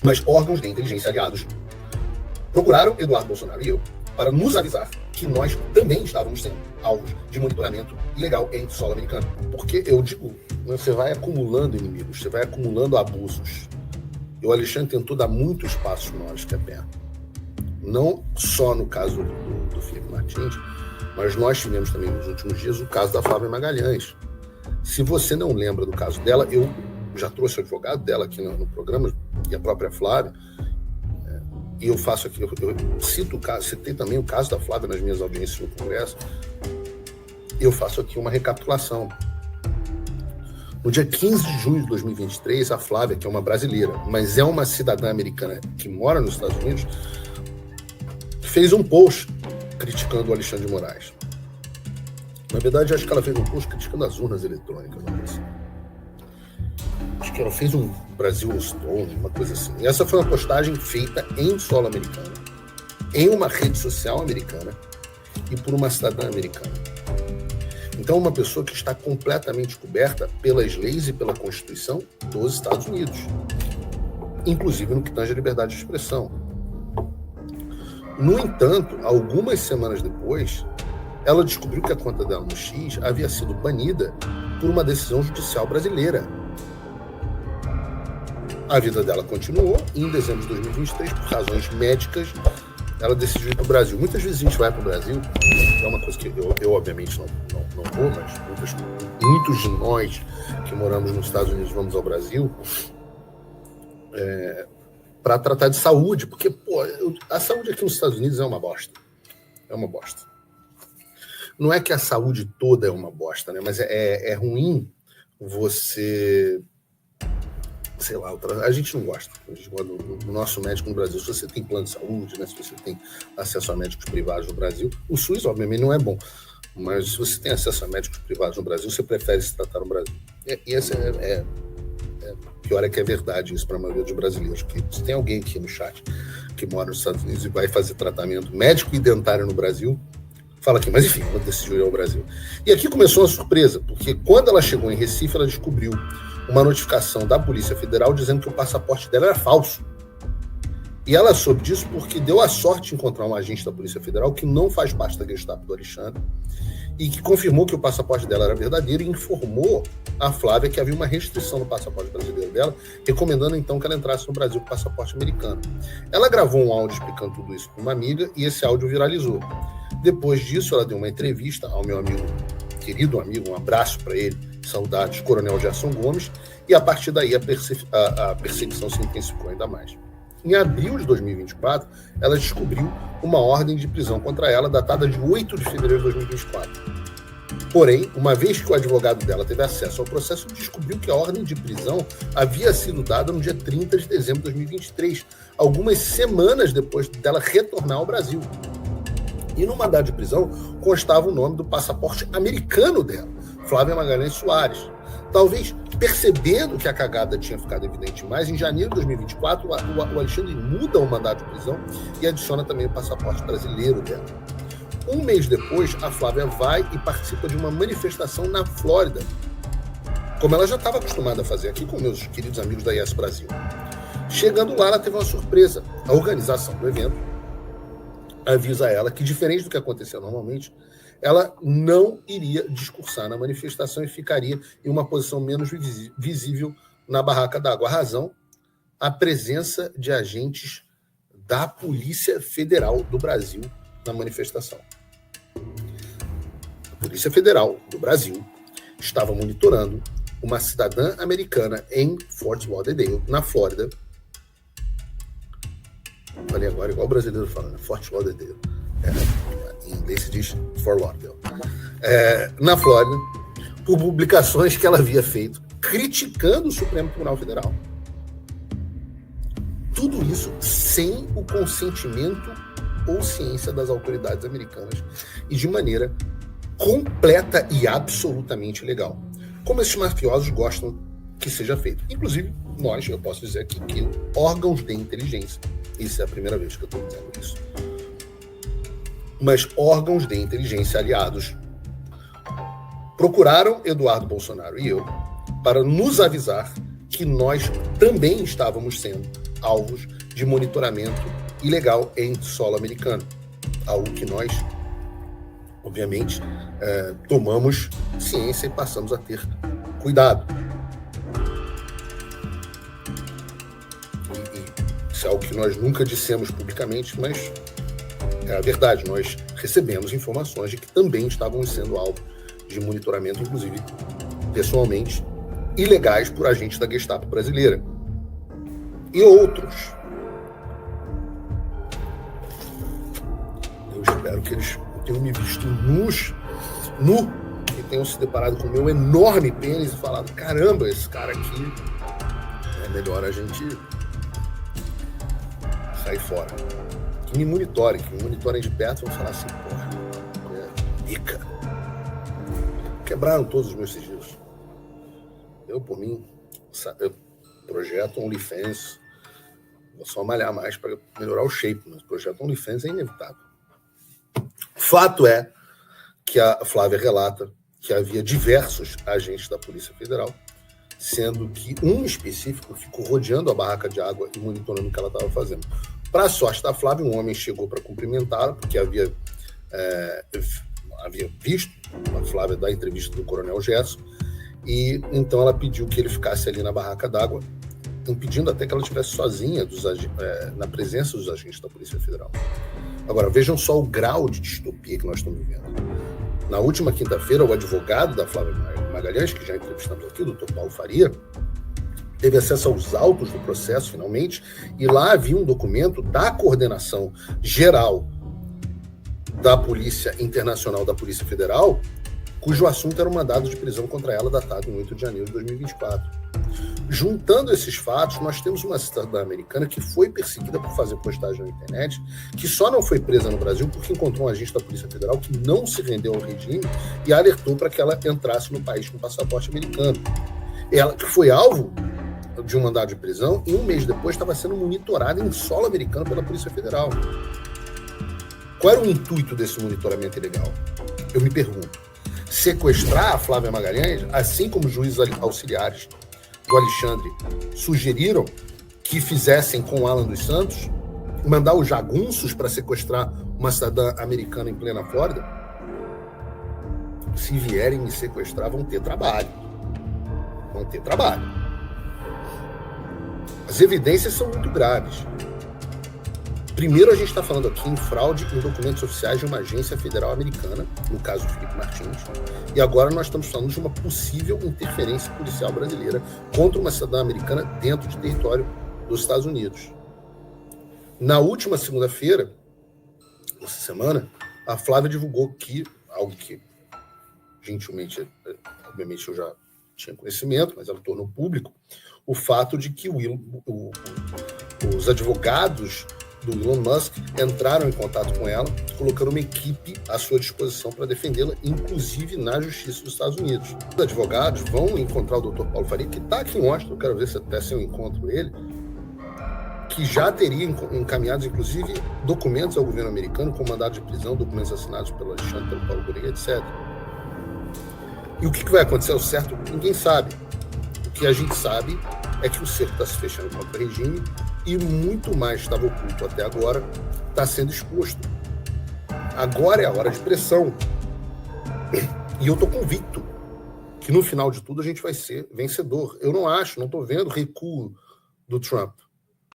Mas órgãos de inteligência aliados procuraram Eduardo Bolsonaro e eu para nos avisar que nós também estávamos sendo alvos de monitoramento ilegal em solo americano. Porque eu digo, você vai acumulando inimigos, você vai acumulando abusos. E o Alexandre tentou dar muitos passos maiores que a perna. Não só no caso do Felipe Martins, mas nós tivemos também nos últimos dias o caso da Flávia Magalhães. Se você não lembra do caso dela, eu já trouxe o advogado dela aqui no programa, e a própria Flávia, e eu faço aqui, eu cito o caso, citei também o caso da Flávia nas minhas audiências no Congresso, eu faço aqui uma recapitulação. No dia 15 de junho de 2023, a Flávia, que é uma brasileira, mas é uma cidadã americana que mora nos Estados Unidos, fez um post criticando o Alexandre de Moraes. Na verdade, acho que ela fez um post criticando as urnas eletrônicas. Acho que ela fez um Brasil Stone, uma coisa assim. E essa foi uma postagem feita em solo americano, em uma rede social americana e por uma cidadã americana. Então, uma pessoa que está completamente coberta pelas leis e pela Constituição dos Estados Unidos, inclusive no que tange a liberdade de expressão. No entanto, algumas semanas depois, ela descobriu que a conta dela no X havia sido banida por uma decisão judicial brasileira. A vida dela continuou e em dezembro de 2023, por razões médicas, ela decidiu ir para o Brasil. Muitas vezes a gente vai para o Brasil, é uma coisa que eu obviamente não vou, mas muitos de nós que moramos nos Estados Unidos vamos ao Brasil para tratar de saúde, porque a saúde aqui nos Estados Unidos é uma bosta. É uma bosta. Não é que a saúde toda é uma bosta, né? Mas é ruim você... Sei lá, a gente não gosta. A gente gosta do nosso médico no Brasil. Se você tem plano de saúde, né? Se você tem acesso a médicos privados no Brasil, o SUS, obviamente, não é bom. Mas se você tem acesso a médicos privados no Brasil, você prefere se tratar no Brasil. E essa pior é que é verdade isso para a maioria dos brasileiros. Que se tem alguém aqui no chat que mora nos Estados Unidos e vai fazer tratamento médico e dentário no Brasil, fala aqui, mas enfim, ela decidiu ir ao Brasil. E aqui começou uma surpresa, porque quando ela chegou em Recife, ela descobriu uma notificação da Polícia Federal dizendo que o passaporte dela era falso. E ela soube disso porque deu a sorte de encontrar um agente da Polícia Federal que não faz parte da Gestapo do Alexandre e que confirmou que o passaporte dela era verdadeiro e informou a Flávia que havia uma restrição no passaporte brasileiro dela, recomendando então que ela entrasse no Brasil com passaporte americano. Ela gravou um áudio explicando tudo isso com uma amiga e esse áudio viralizou. Depois disso, ela deu uma entrevista ao meu amigo, querido amigo, um abraço para ele, saudades, Coronel Gerson Gomes, e a partir daí a perseguição se intensificou ainda mais. Em abril de 2024, ela descobriu uma ordem de prisão contra ela, datada de 8 de fevereiro de 2024. Porém, uma vez que o advogado dela teve acesso ao processo, descobriu que a ordem de prisão havia sido dada no dia 30 de dezembro de 2023, algumas semanas depois dela retornar ao Brasil. E no mandado de prisão constava o nome do passaporte americano dela, Flávia Magalhães Soares. Talvez percebendo que a cagada tinha ficado evidente mais, em janeiro de 2024, o Alexandre muda o mandado de prisão e adiciona também o passaporte brasileiro dela. Um mês depois, a Flávia vai e participa de uma manifestação na Flórida, como ela já estava acostumada a fazer aqui com meus queridos amigos da IES Brasil. Chegando lá, ela teve uma surpresa. A organização do evento avisa ela que, diferente do que acontecia normalmente, ela não iria discursar na manifestação e ficaria em uma posição menos visível na barraca d'água. A razão, a presença de agentes da Polícia Federal do Brasil na manifestação. A Polícia Federal do Brasil estava monitorando uma cidadã americana em Fort Lauderdale, na Flórida. Falei agora igual o brasileiro fala, né? Fort Lauderdale. Em inglês se diz Fort Lauderdale. Na Flórida, por publicações que ela havia feito criticando o Supremo Tribunal Federal. Tudo isso sem o consentimento ou ciência das autoridades americanas e de maneira completa e absolutamente legal. Como esses mafiosos gostam que seja feito. Inclusive, eu posso dizer aqui que órgãos de inteligência, isso é a primeira vez que eu estou dizendo isso, mas órgãos de inteligência aliados procuraram Eduardo Bolsonaro e eu para nos avisar que nós também estávamos sendo alvos de monitoramento ilegal em solo americano. Algo que nós, obviamente, tomamos ciência e passamos a ter cuidado. E isso é algo que nós nunca dissemos publicamente, mas é a verdade. Nós recebemos informações de que também estávamos sendo alvo de monitoramento, inclusive pessoalmente, ilegais por agentes da Gestapo brasileira. E outros. Eu espero que eles tenham me visto nu, e tenham se deparado com o meu enorme pênis e falado: caramba, esse cara aqui, é melhor a gente sair fora. Que me monitorem de perto, vão falar assim: porra, pica. Quebraram todos os meus sigilos. Eu, por mim, projeto OnlyFans. Vou só malhar mais para melhorar o shape, mas o projeto OnlyFans é inevitável. Fato é que a Flávia relata que havia diversos agentes da Polícia Federal, sendo que um específico ficou rodeando a barraca de água e monitorando o que ela estava fazendo. Para a sorte da Flávia, um homem chegou para cumprimentá-la, porque havia visto a Flávia dar entrevista do Coronel Gerson, e então ela pediu que ele ficasse ali na barraca d'água, impedindo até que ela estivesse sozinha na presença dos agentes da Polícia Federal. Agora, vejam só o grau de distopia que nós estamos vivendo. Na última quinta-feira, o advogado da Flávia Magalhães, que já entrevistamos aqui, o Dr. Paulo Faria, teve acesso aos autos do processo, finalmente, e lá havia um documento da coordenação geral da Polícia Internacional da Polícia Federal, cujo assunto era um mandado de prisão contra ela datado em 8 de janeiro de 2024. Juntando esses fatos, nós temos uma cidadã americana que foi perseguida por fazer postagem na internet, que só não foi presa no Brasil porque encontrou um agente da Polícia Federal que não se rendeu ao regime e alertou para que ela entrasse no país com passaporte americano. Ela, que foi alvo de um mandado de prisão, e um mês depois estava sendo monitorada em solo americano pela Polícia Federal. Qual era o intuito desse monitoramento ilegal? Eu me pergunto. Sequestrar a Flávia Magalhães, assim como os juízes auxiliares do Alexandre sugeriram que fizessem com o Alan dos Santos, mandar os jagunços para sequestrar uma cidadã americana em plena Flórida? Se vierem me sequestrar, vão ter trabalho. Vão ter trabalho. As evidências são muito graves. Primeiro, a gente está falando aqui em fraude em documentos oficiais de uma agência federal americana, no caso do Felipe Martins, e agora nós estamos falando de uma possível interferência policial brasileira contra uma cidadã americana dentro de território dos Estados Unidos. Na última segunda-feira, essa semana, a Flávia divulgou que, algo que gentilmente, obviamente eu já tinha conhecimento, mas ela tornou público, o fato de que os advogados do Elon Musk entraram em contato com ela, colocando uma equipe à sua disposição para defendê-la, inclusive na Justiça dos Estados Unidos. Os advogados vão encontrar o Dr. Paulo Faria, que está aqui em Washington, eu quero ver se até se eu encontro ele, que já teria encaminhado, inclusive, documentos ao governo americano, com mandado de prisão, documentos assinados pelo Alexandre, pelo Paulo Gurega, etc. E o que vai acontecer ao certo, ninguém sabe. O que a gente sabe é que o cerco está se fechando contra o regime e muito mais estava oculto até agora está sendo exposto. Agora é a hora de pressão. E eu estou convicto que no final de tudo a gente vai ser vencedor. Eu não estou vendo recuo do Trump.